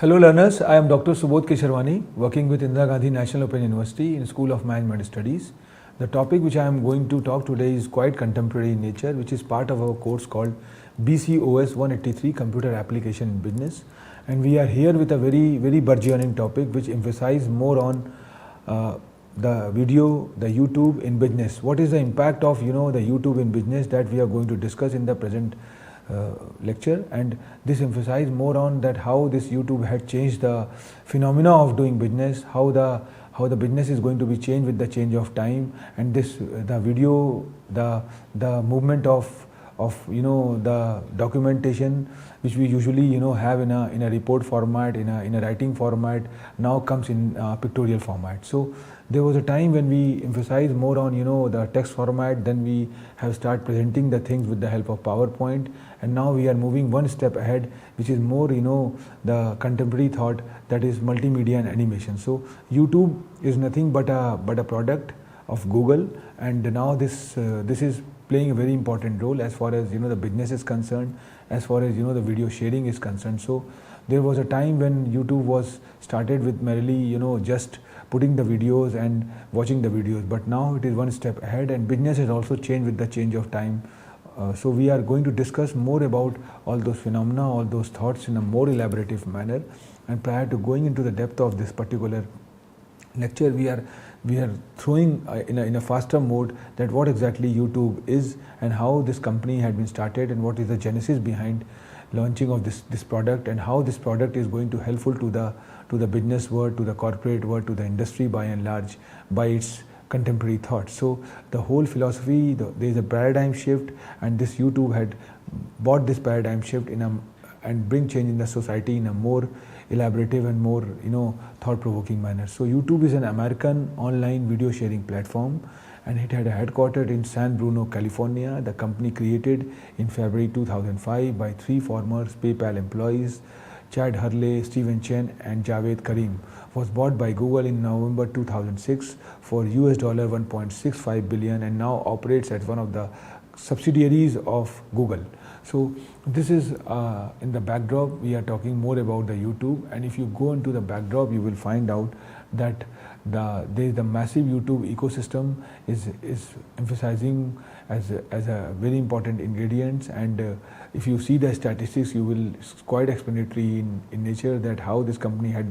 Hello learners, I am Dr. Subodh Kesharwani, working with Indira Gandhi National Open University in School of Management Studies. The topic which I am going to talk today is quite contemporary in nature, which is part of our course called BCOS 183 Computer Application in Business. And we are here with a very burgeoning topic which emphasizes more on the video, the YouTube in business. What is the impact of the YouTube in business that we are going to discuss in the present lecture, and this emphasizes more on that how this YouTube had changed the phenomena of doing business, how the business is going to be changed with the change of time, and this the video, the movement of the documentation which we usually have in a report format, in a writing format, now comes in pictorial format. So there was a time when we emphasized more on the text format, then we have started presenting the things with the help of PowerPoint, and now we are moving one step ahead, which is more the contemporary thought, that is multimedia and animation. So YouTube is nothing but a product of Google, and now this is playing a very important role as far as the business is concerned, as far as the video sharing is concerned. So there was a time when YouTube was started with merely just putting the videos and watching the videos, but now it is one step ahead, and business has also changed with the change of time. So we are going to discuss more about all those phenomena, all those thoughts in a more elaborative manner. And prior to going into the depth of this particular lecture, we are throwing in a faster mode that what exactly YouTube is and how this company had been started and what is the genesis behind launching of this product, and how this product is going to helpful to the business world, to the corporate world, to the industry by and large, by its contemporary thoughts. So the whole philosophy, there is a paradigm shift, and this YouTube had brought this paradigm shift and bring change in the society in a more elaborative and more thought-provoking manner. So YouTube is an American online video sharing platform, and it had a headquarters in San Bruno, California. The company created in February 2005 by three former PayPal employees, Chad Hurley, Stephen Chen and Javed Karim, was bought by Google in November 2006 for US $1.65 billion, and now operates as one of the subsidiaries of Google. So this is in the backdrop. We are talking more about the YouTube, and if you go into the backdrop, you will find out that the massive YouTube ecosystem is emphasizing as a very important ingredients, and if you see the statistics, you will quite explanatory in nature that how this company had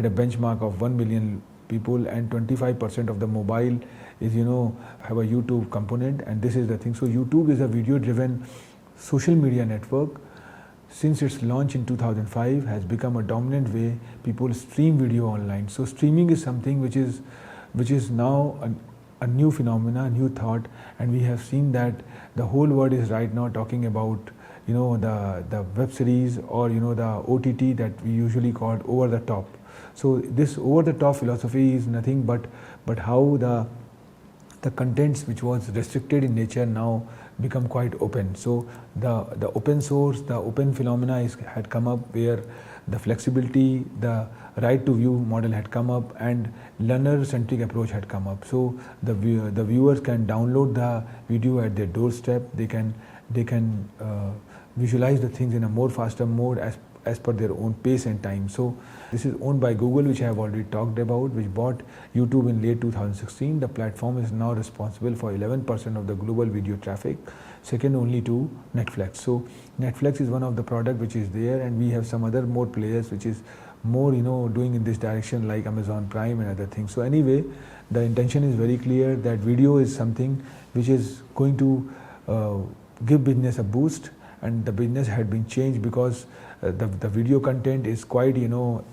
a benchmark of 1 million people, and 25% of the mobile is have a YouTube component, and this is the thing. So YouTube is a video driven social media network. Since its launch in 2005, has become a dominant way people stream video online. So streaming is something which is now a new phenomena, a new thought, and we have seen that the whole world is right now talking about the web series or the OTT that we usually call over the top. So this over the top philosophy is nothing but how the contents which was restricted in nature now become quite open. So the open source, the open phenomena had come up, where the flexibility, the right to view model had come up, and learner centric approach had come up. So the viewers can download the video at their doorstep. They can visualize the things in a more faster mode as per their own pace and time. So this is owned by Google, which I have already talked about, which bought YouTube in late 2016. The platform is now responsible for 11% of the global video traffic, second only to Netflix. So Netflix is one of the product which is there, and we have some other more players which is more doing in this direction, like Amazon Prime and other things. So anyway, the intention is very clear that video is something which is going to give business a boost, and the business had been changed because the video content is quite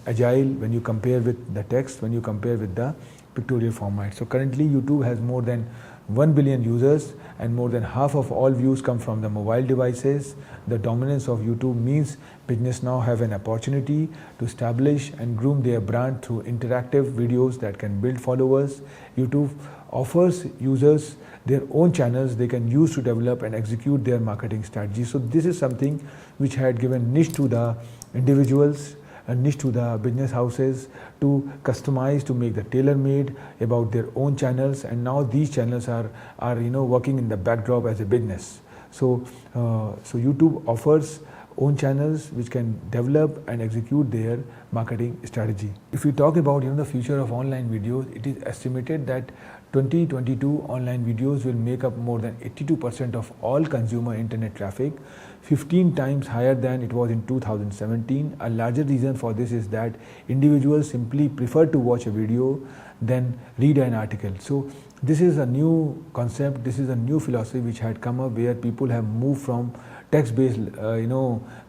agile when you compare with the text, when you compare with the pictorial format. So currently YouTube has more than 1 billion users, and more than half of all views come from the mobile devices. The dominance of YouTube means business now have an opportunity to establish and groom their brand through interactive videos that can build followers. YouTube offers users their own channels they can use to develop and execute their marketing strategy. So this is something which had given niche to the individuals, a niche to the business houses to customize, to make the tailor-made about their own channels, and now these channels are working in the backdrop as a business. So YouTube offers own channels which can develop and execute their marketing strategy. If we talk about the future of online videos, it is estimated that 2022 online videos will make up more than 82% of all consumer internet traffic, 15 times higher than it was in 2017. A larger reason for this is that individuals simply prefer to watch a video than read an article. So this is a new concept, this is a new philosophy which had come up, where people have moved from text-based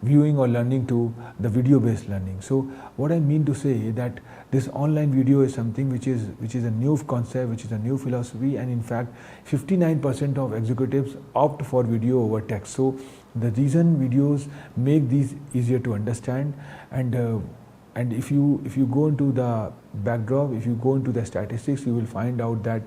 viewing or learning to the video-based learning. So what I mean to say is that this online video is something which is a new concept, which is a new philosophy, and in fact 59% of executives opt for video over text. So the reason videos make these easier to understand, and if you go into the backdrop, if you go into the statistics, you will find out that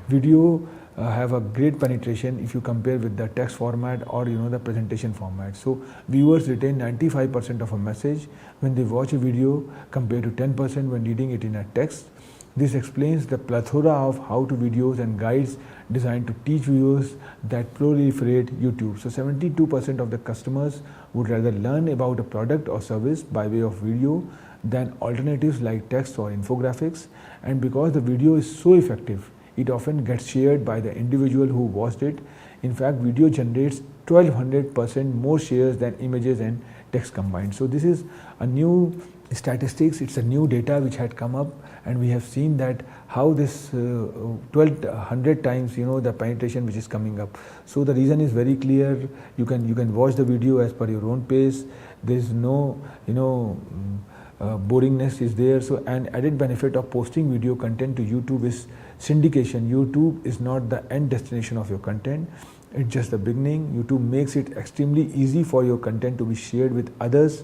video have a great penetration if you compare with the text format or the presentation format. So viewers retain 95% of a message when they watch a video compared to 10% when reading it in a text. This explains the plethora of how-to videos and guides designed to teach viewers that proliferate YouTube. So 72% of the customers would rather learn about a product or service by way of video than alternatives like text or infographics. And because the video is so effective, it often gets shared by the individual who watched it. In fact, video generates 1200% more shares than images and text combined. So this is a new statistics, it's a new data which had come up, and we have seen that how this 1200 times the penetration which is coming up. So the reason is very clear. You can watch the video as per your own pace. There is no boringness is there. So an added benefit of posting video content to YouTube is syndication. YouTube is not the end destination of your content, it's just the beginning. YouTube makes it extremely easy for your content to be shared with others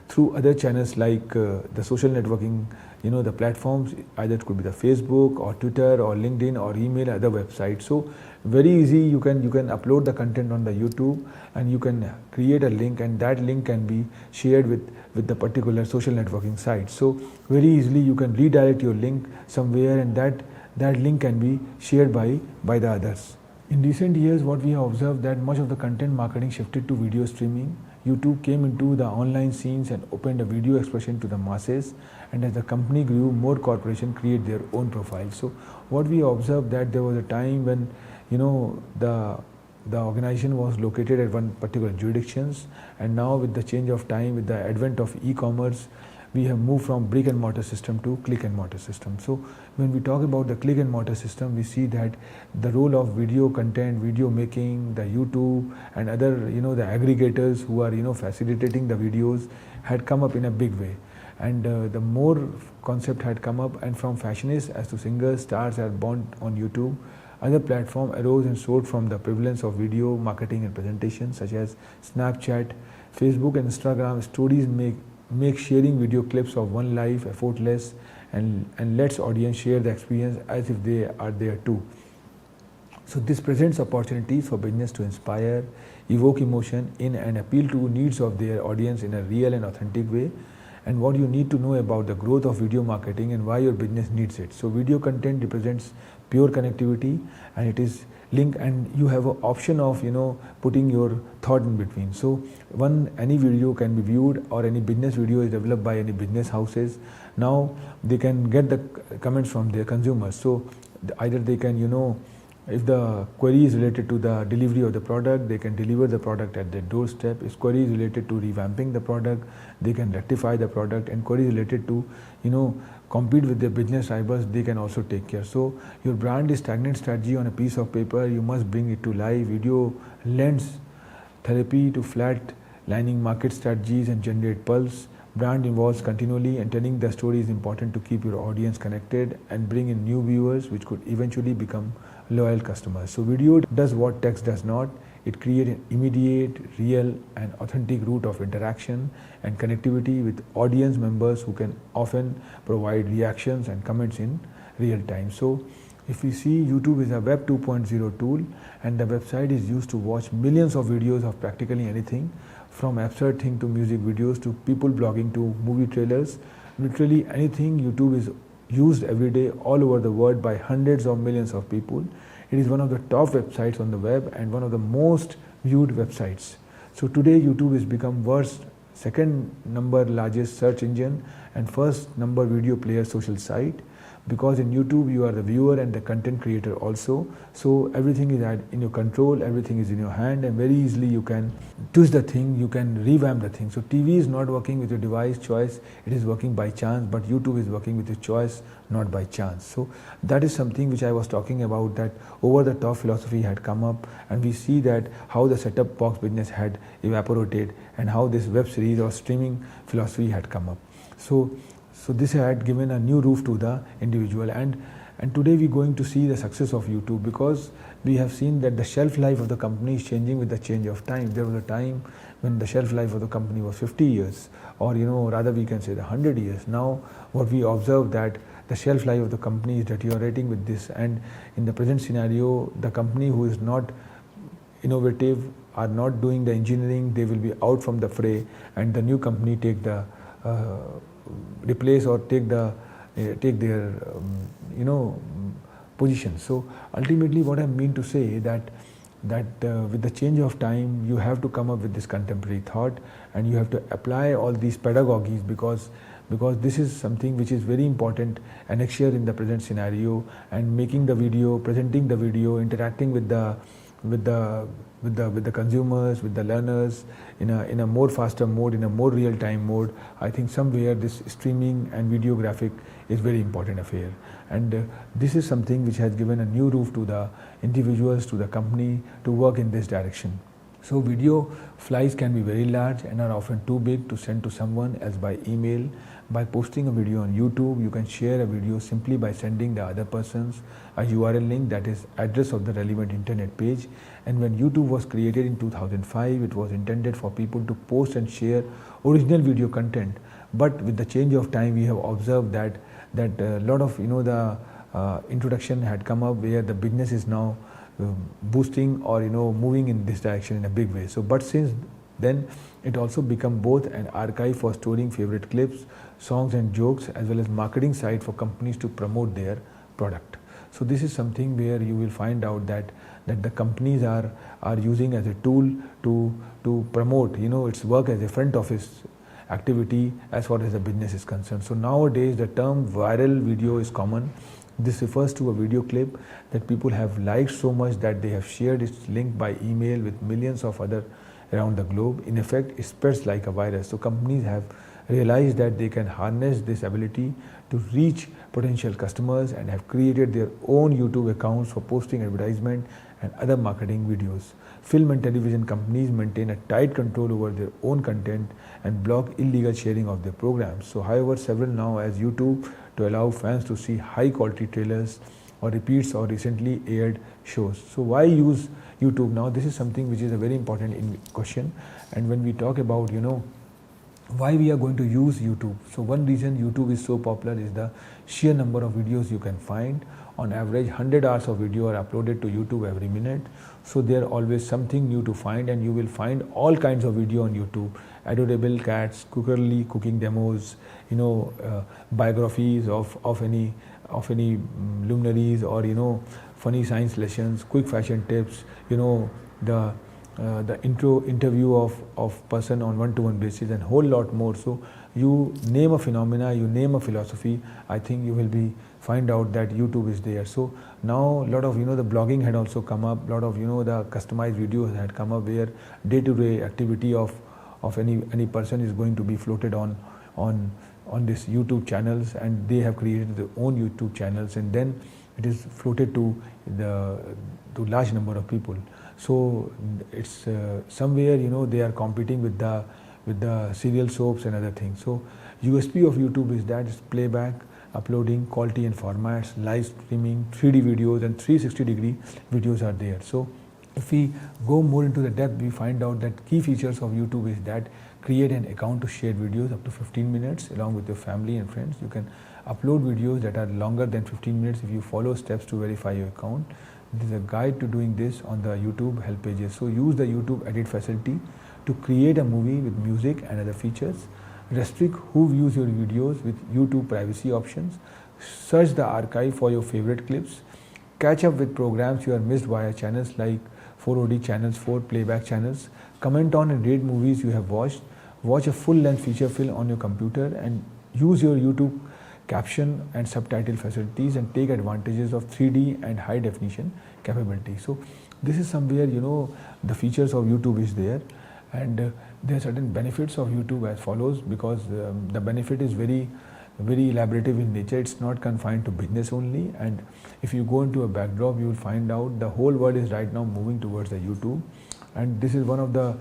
through other channels like the social networking, the platforms, either it could be the Facebook or Twitter or LinkedIn or email, other websites. So very easy, you can upload the content on the YouTube, and you can create a link, and that link can be shared with the particular social networking site. So very easily you can redirect your link somewhere, and that link can be shared by the others. In recent years, what we have observed that much of the content marketing shifted to video streaming. YouTube came into the online scenes and opened a video expression to the masses, and as the company grew, more corporations create their own profiles. So what we observed that there was a time when the organization was located at one particular jurisdictions, and now with the change of time, with the advent of e-commerce, we have moved from brick and mortar system to click and mortar system. So when we talk about the click and mortar system, we see that the role of video content, video making, the YouTube and other the aggregators who are facilitating the videos had come up in a big way, and the more concept had come up, and from fashionists as to singers, stars are born on YouTube. Other platforms arose and soared from the prevalence of video marketing and presentation, such as Snapchat, Facebook and Instagram. Stories make sharing video clips of one life effortless, and lets audience share the experience as if they are there too. So this presents opportunities for business to inspire, evoke emotion in and appeal to needs of their audience in a real and authentic way. And what you need to know about the growth of video marketing and why your business needs it. So video content represents pure connectivity, and it is linked, and you have an option of putting your thought in between. So any video can be viewed, or any business video is developed by any business houses. Now they can get the comments from their consumers. So either they can if the query is related to the delivery of the product, they can deliver the product at their doorstep. If query is related to revamping the product, they can rectify the product, and query related to compete with their business rivals, they can also take care. So your brand is stagnant strategy on a piece of paper, you must bring it to life. Video lends therapy to flat lining market strategies and generate pulse. Brand evolves continually, and telling the story is important to keep your audience connected and bring in new viewers, which could eventually become loyal customers. So video does what text does not. It creates an immediate, real and authentic route of interaction and connectivity with audience members who can often provide reactions and comments in real time. So if we see, YouTube is a Web 2.0 tool, and the website is used to watch millions of videos of practically anything, from absurd thing to music videos to people blogging to movie trailers. Literally anything. YouTube is used every day all over the world by hundreds of millions of people. It is one of the top websites on the web and one of the most viewed websites. So today YouTube has become world's second number largest search engine, and first number video player social site. Because in YouTube you are the viewer and the content creator also, so everything is in your control, everything is in your hand, and very easily you can twist the thing, you can revamp the thing. So TV is not working with your device choice, it is working by chance, but YouTube is working with your choice, not by chance. So that is something which I was talking about, that over the top philosophy had come up, and we see that how the set-top box business had evaporated and how this web series or streaming philosophy had come up. So this had given a new roof to the individual, and today we're going to see the success of YouTube, because we have seen that the shelf life of the company is changing with the change of time. There was a time when the shelf life of the company was 50 years, or rather we can say the 100 years. Now what we observe that the shelf life of the company is deteriorating with this, and in the present scenario the company who is not innovative, are not doing the engineering, they will be out from the fray, and the new company take the replace or take their position. So ultimately what I mean to say that with the change of time you have to come up with this contemporary thought, and you have to apply all these pedagogies, because this is something which is very important annexure in the present scenario, and making the video, presenting the video, interacting with the consumers, with the learners in a more faster mode, in a more real time mode. I think somewhere this streaming and videographic is very important affair, and this is something which has given a new roof to the individuals, to the company, to work in this direction. So video flies can be very large and are often too big to send to someone else by email. By posting a video on YouTube, you can share a video simply by sending the other persons a URL link, that is address of the relevant internet page. And when YouTube was created in 2005, it was intended for people to post and share original video content. But with the change of time, we have observed that a lot of the introduction had come up where the business is now boosting or moving in this direction in a big way. So but since then it also become both an archive for storing favorite clips, songs and jokes, as well as marketing site for companies to promote their product. So this is something where you will find out that the companies are using as a tool to promote its work as a front office activity as far as the business is concerned. So nowadays the term viral video is common. This refers to a video clip that people have liked so much that they have shared its link by email with millions of other around the globe. In effect, it spreads like a virus. So companies have realized that they can harness this ability to reach potential customers and have created their own YouTube accounts for posting advertisement and other marketing videos. Film and television companies maintain a tight control over their own content and block illegal sharing of their programs. So however, several now as YouTube to allow fans to see high quality trailers or repeats or recently aired shows. So why use YouTube now? This is something which is a very important question. And when we talk about why we are going to use YouTube, so one reason YouTube is so popular is the sheer number of videos you can find. On average 100 hours of video are uploaded to YouTube every minute, so there always something new to find, and you will find all kinds of video on YouTube: adorable cats, cooking demos, biographies of any luminaries, or funny science lessons, quick fashion tips, the interview of person on one-to-one basis, and whole lot more. So you name a phenomena, you name a philosophy, I think you will find out that YouTube is there. So now a lot of the blogging had also come up, lot of the customized videos had come up where day-to-day activity of any person is going to be floated on this YouTube channels, and they have created their own YouTube channels, and then it is floated to large number of people. So it's somewhere they are competing with the serial soaps and other things. So USP of YouTube is that it's playback, uploading, quality and formats, live streaming, 3D videos and 360-degree videos are there. So if we go more into the depth, we find out that key features of YouTube is that create an account to share videos up to 15 minutes along with your family and friends. You can upload videos that are longer than 15 minutes if you follow steps to verify your account. There is a guide to doing this on the YouTube help pages. So use the YouTube edit facility to create a movie with music and other features. Restrict who views your videos with YouTube privacy options. Search the archive for your favorite clips. Catch up with programs you are missed via channels like 4OD channels, 4 playback channels. Comment on and rate movies you have watched watch a full-length feature film on your computer, and use your YouTube caption and subtitle facilities and take advantages of 3D and high definition capability. So this is somewhere, the features of YouTube is there, and there are certain benefits of YouTube as follows, because the benefit is very elaborative in nature. It's not confined to business only, and if you go into a backdrop, you will find out the whole world is right now moving towards the YouTube, and this is one of the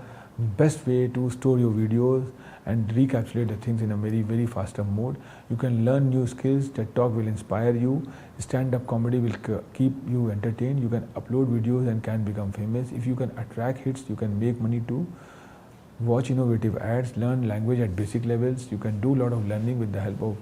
best way to store your videos and recapitulate the things in a very faster mode. You can learn new skills. TED Talk will inspire you. Stand-up comedy will keep you entertained. You can upload videos and can become famous. If you can attract hits, you can make money too. Watch innovative ads, learn language at basic levels. You can do a lot of learning with the help of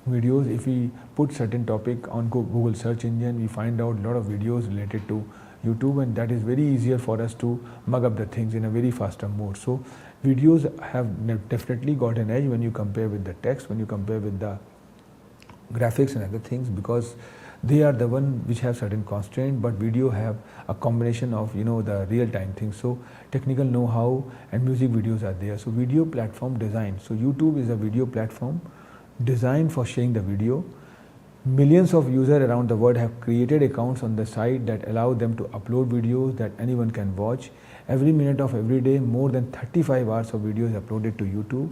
videos. If we put certain topic on Google search engine, we find out a lot of videos related to YouTube, and that is very easier for us to mug up the things in a very faster mode. So videos have definitely got an edge when you compare with the text, when you compare with the graphics and other things, because they are the one which have certain constraint, but video have a combination of the real-time things. So technical know-how and music videos are there. So video platform design. So YouTube is a video platform designed for sharing the video. Millions of users around the world have created accounts on the site that allow them to upload videos that anyone can watch. Every minute of every day, more than 35 hours of videos uploaded to YouTube.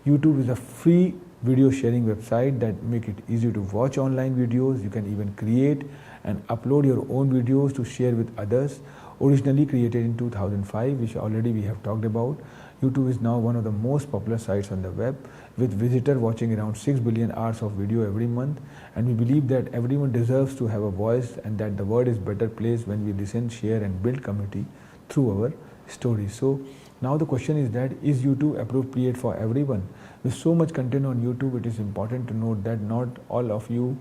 YouTube is a free video sharing website that make it easy to watch online videos. You can even create and upload your own videos to share with others. Originally created in 2005, which already we have talked about, YouTube is now one of the most popular sites on the web, with visitors watching around 6 billion hours of video every month. And we believe that everyone deserves to have a voice, and that the world is better place when we listen, share and build community through our stories. So now the question is that, is YouTube appropriate for everyone? With so much content on YouTube, it is important to note that not all of YouTube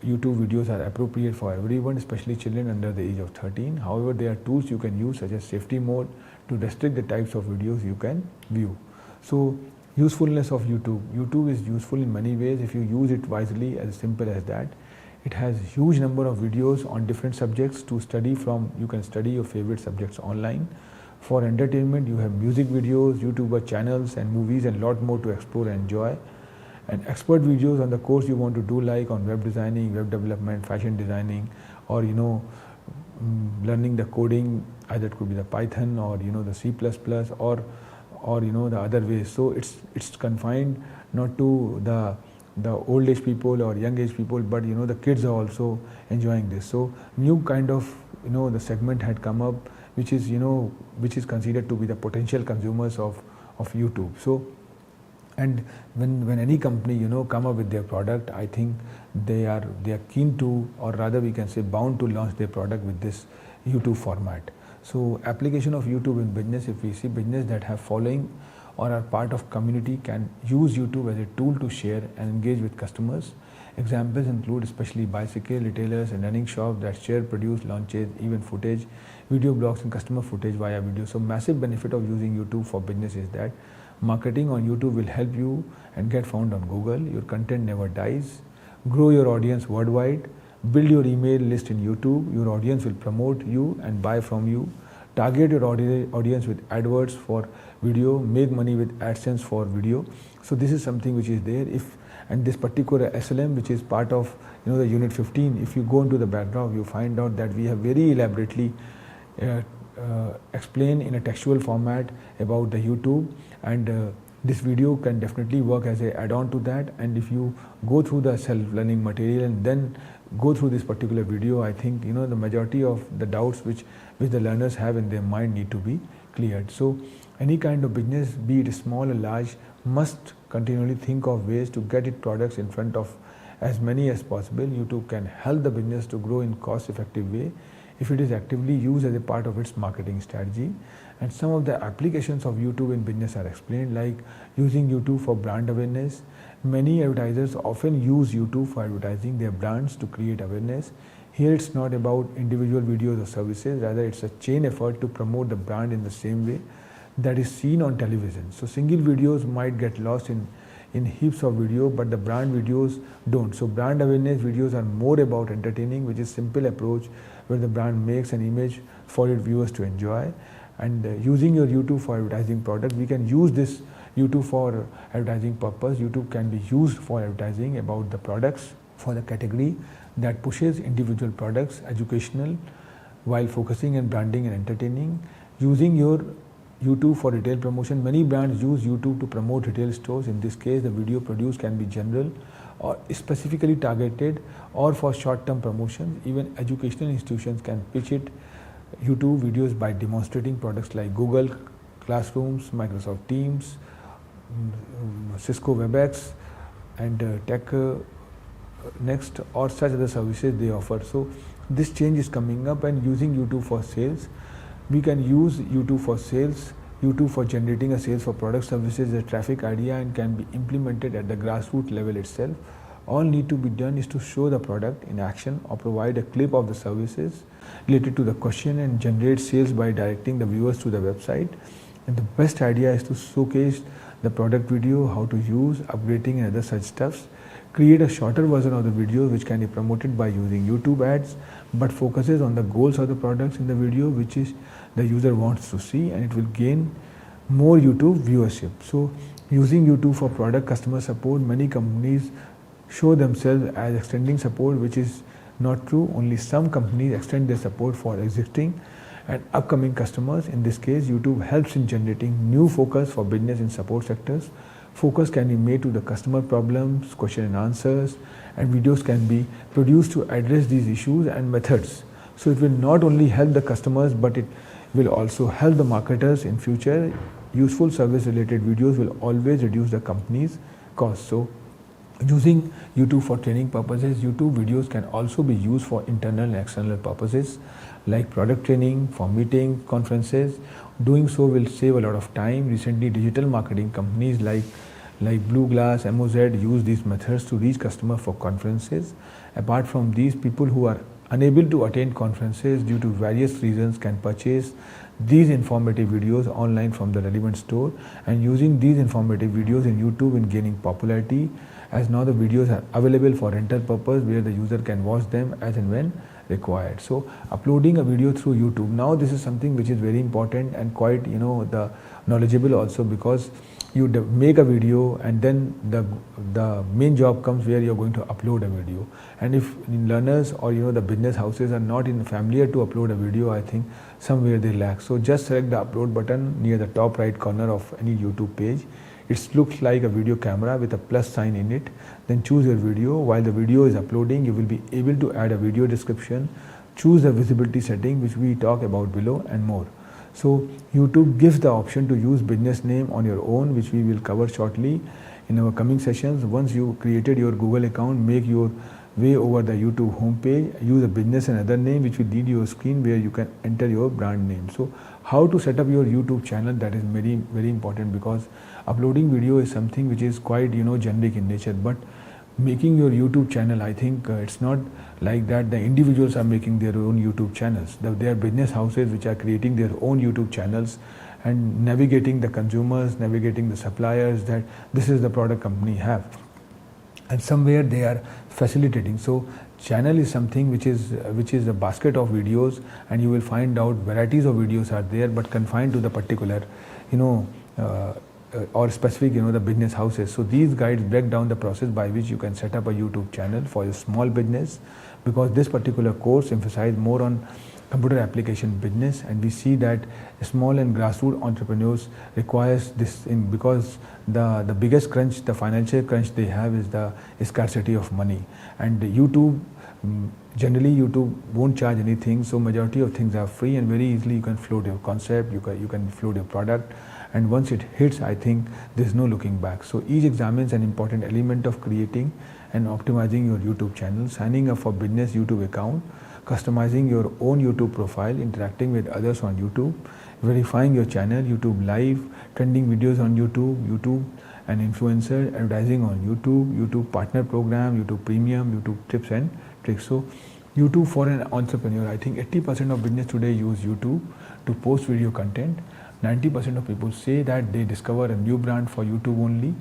videos are appropriate for everyone, especially children under the age of 13. However, there are tools you can use, such as safety mode, to restrict the types of videos you can view. So usefulness of YouTube. YouTube is useful in many ways if you use it wisely, as simple as that. It has huge number of videos on different subjects to study from. You can study your favorite subjects online. For entertainment, you have music videos, YouTuber channels and movies, and lot more to explore and enjoy. And expert videos on the course you want to do, like on web designing, web development, fashion designing, or learning the coding. Either it could be the Python or the C++ or the other ways. So it's confined not to the old age people or young age people, but the kids are also enjoying this. So new kind of the segment had come up, which is considered to be the potential consumers of YouTube. So, and when any company come up with their product, I think they are keen to, or rather we can say bound to, launch their product with this YouTube format. So application of YouTube in business, if we see business that have following or are part of community, can use YouTube as a tool to share and engage with customers. Examples include especially bicycle retailers and running shops that share produce, launches, event footage, video blogs and customer footage via video. So massive benefit of using YouTube for business is that marketing on YouTube will help you and get found on Google. Your content never dies. Grow your audience worldwide. Build your email list in YouTube. Your audience will promote you and buy from you. Target your audience with AdWords for video. Make money with AdSense for video. So this is something which is there. And this particular SLM, which is part of the unit 15, if you go into the background, you find out that we have very elaborately explained in a textual format about the YouTube, and this video can definitely work as a add-on to that. And if you go through the self-learning material and then go through this particular video, I think the majority of the doubts which the learners have in their mind need to be cleared. So any kind of business, be it small or large, must continually think of ways to get its products in front of as many as possible. YouTube can help the business to grow in cost-effective way if it is actively used as a part of its marketing strategy. And some of the applications of YouTube in business are explained, like using YouTube for brand awareness. Many advertisers often use YouTube for advertising their brands to create awareness. Here it's not about individual videos or services, rather it's a chain effort to promote the brand in the same way that is seen on television. So single videos might get lost in heaps of video, but the brand videos don't. So brand awareness videos are more about entertaining, which is simple approach where the brand makes an image for its viewers to enjoy. And using your YouTube for advertising product, we can use this YouTube for advertising purpose. YouTube can be used for advertising about the products for the category that pushes individual products, educational, while focusing on branding and entertaining. Using your YouTube for retail promotion. Many brands use YouTube to promote retail stores. In this case, the video produced can be general or specifically targeted or for short-term promotions. Even educational institutions can pitch it YouTube videos by demonstrating products like Google Classrooms, Microsoft Teams, Cisco WebEx, and Tech Next, or such other services they offer. So this change is coming up, and using YouTube for sales. We can use YouTube for sales, YouTube for generating a sales for product services, a traffic idea, and can be implemented at the grassroots level itself. All need to be done is to show the product in action or provide a clip of the services related to the question and generate sales by directing the viewers to the website. And the best idea is to showcase the product video, how to use, upgrading and other such stuffs. Create a shorter version of the video which can be promoted by using YouTube ads, but focuses on the goals of the products in the video which is the user wants to see, and it will gain more YouTube viewership. So using YouTube for product customer support, many companies show themselves as extending support, which is not true. Only some companies extend their support for existing and upcoming customers. In this case, YouTube helps in generating new focus for business in support sectors. Focus can be made to the customer problems, question and answers, and videos can be produced to address these issues and methods. So it will not only help the customers, but it will also help the marketers in future. Useful service related videos will always reduce the company's cost. So using YouTube for training purposes, YouTube videos can also be used for internal and external purposes like product training, for meeting, conferences. Doing so will save a lot of time. Recently, digital marketing companies like Blue Glass, MOZ use these methods to reach customers for conferences. Apart from these, people who are unable to attend conferences due to various reasons can purchase these informative videos online from the relevant store, and using these informative videos in YouTube in gaining popularity, as now the videos are available for rental purpose where the user can watch them as and when required. So uploading a video through YouTube, now this is something which is very important and quite the knowledgeable also, because you make a video and then the main job comes where you're going to upload a video. And if learners or the business houses are not familiar to upload a video, I think somewhere they lack. So just select the upload button near the top right corner of any YouTube page. It looks like a video camera with a plus sign in it. Then choose your video. While the video is uploading, you will be able to add a video description, choose the visibility setting which we talk about below, and more. So YouTube gives the option to use business name on your own, which we will cover shortly in our coming sessions. Once you created your Google account, make your way over the YouTube homepage, use a business and other name which will lead your screen where you can enter your brand name. So how to set up your YouTube channel, that is very, very important, because uploading video is something which is quite generic in nature, but making your YouTube channel, I think it's not like that. The individuals are making their own YouTube channels. There are business houses which are creating their own YouTube channels and navigating the consumers, navigating the suppliers, that this is the product company have, and somewhere they are facilitating. So channel is something which is a basket of videos, and you will find out varieties of videos are there, but confined to the particular or specific the business houses. So these guides break down the process by which you can set up a YouTube channel for your small business, because this particular course emphasizes more on computer application business, and we see that small and grassroots entrepreneurs requires this because the biggest crunch, the financial crunch they have is the scarcity of money. And YouTube, generally YouTube won't charge anything, so majority of things are free, and very easily you can float your concept, you can float your product, and once it hits, I think there's no looking back. So each examines an important element of creating and optimizing your YouTube channel, signing up for business YouTube account, customizing your own YouTube profile, interacting with others on YouTube, verifying your channel, YouTube live, trending videos on YouTube and influencer, advertising on YouTube partner program, YouTube premium, YouTube tips and tricks. So YouTube for an entrepreneur, I think 80% of business today use YouTube to post video content. 90% of people say that they discover a new brand for YouTube only.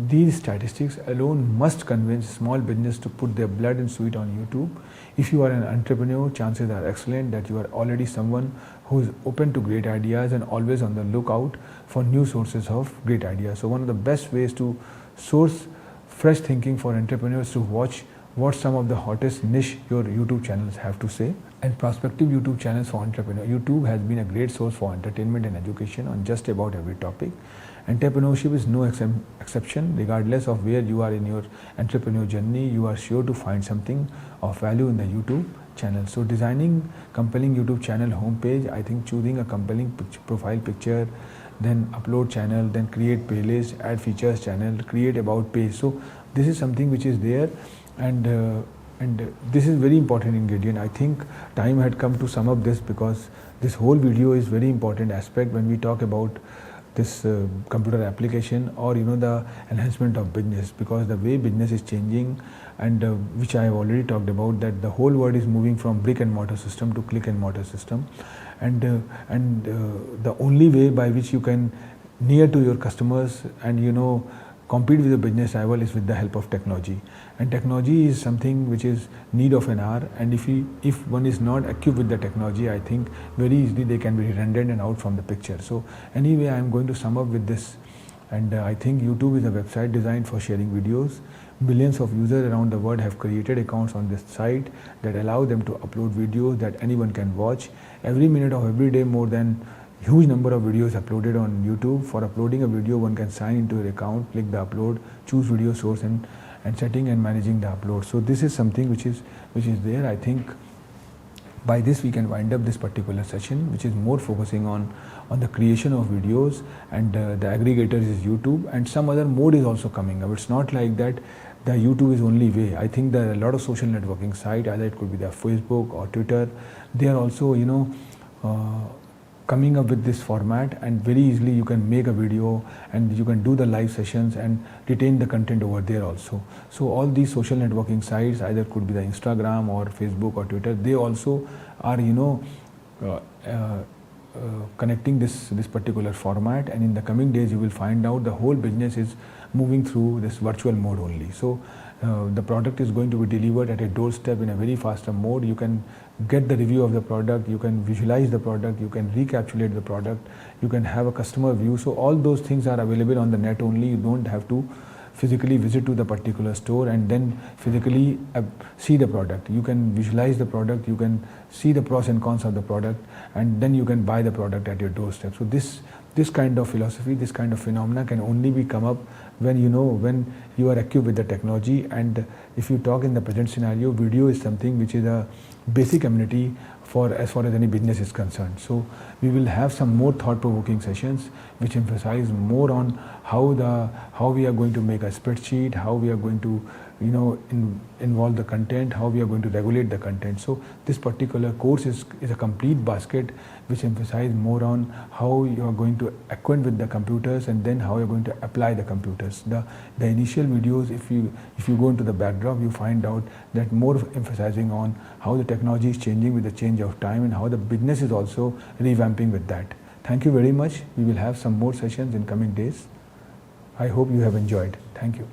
these statistics alone must convince small business to put their blood and sweat on YouTube. If you are an entrepreneur, chances are excellent that you are already someone who is open to great ideas and always on the lookout for new sources of great ideas. So one of the best ways to source fresh thinking for entrepreneurs to watch what some of the hottest niche your YouTube channels have to say and prospective YouTube channels for entrepreneurs. YouTube has been a great source for entertainment and education on just about every topic. Entrepreneurship is no exception. Regardless of where you are in your entrepreneurial journey, you are sure to find something of value in the YouTube channel. So designing compelling YouTube channel homepage, I think choosing a compelling profile picture, then upload channel, then create playlist, add features channel, create about page. So this is something which is there, and this is very important ingredient. I think time had come to sum up this, because this whole video is very important aspect when we talk about this computer application or the enhancement of business, because the way business is changing, and which I have already talked about, that the whole world is moving from brick and mortar system to click and mortar system, and the only way by which you can near to your customers and compete with the business rival is with the help of technology. And technology is something which is need of an hour, and if one is not equipped with the technology, I think very easily they can be redundant and out from the picture. So anyway, I am going to sum up with this, and I think YouTube is a website designed for sharing videos. Millions of users around the world have created accounts on this site that allow them to upload videos that anyone can watch. Every minute of every day, more than huge number of videos uploaded on YouTube. For uploading a video, one can sign into your account, click the upload, choose video source, and setting and managing the upload. So this is something which is there. I think by this we can wind up this particular session, which is more focusing on the creation of videos, and the aggregator is YouTube, and some other mode is also coming up. It's not like that the YouTube is only way. I think there are a lot of social networking site, either it could be the Facebook or Twitter. They are also coming up with this format, and very easily you can make a video and you can do the live sessions and retain the content over there also. So all these social networking sites, either it could be the Instagram or Facebook or Twitter, they also are connecting this particular format, and in the coming days you will find out the whole business is moving through this virtual mode only. So the product is going to be delivered at a doorstep in a very faster mode. You can get the review of the product, you can visualize the product, you can recapitulate the product, you can have a customer view. So all those things are available on the net only. You don't have to physically visit to the particular store and then physically see the product. You can visualize the product, you can see the pros and cons of the product, and then you can buy the product at your doorstep. So this kind of philosophy, this kind of phenomena can only be come up when you are equipped with the technology. And if you talk in the present scenario, video is something which is a basic amenity as far as any business is concerned. So we will have some more thought-provoking sessions which emphasize more on how we are going to make a spreadsheet, how we are going to involve the content, how we are going to regulate the content. So this particular course is a complete basket which emphasizes more on how you are going to acquaint with the computers, and then how you are going to apply the computers. The initial videos, if you go into the backdrop, you find out that more emphasizing on how the technology is changing with the change of time, and how the business is also revamping with that. Thank you very much. We will have some more sessions in coming days. I hope you have enjoyed. Thank you.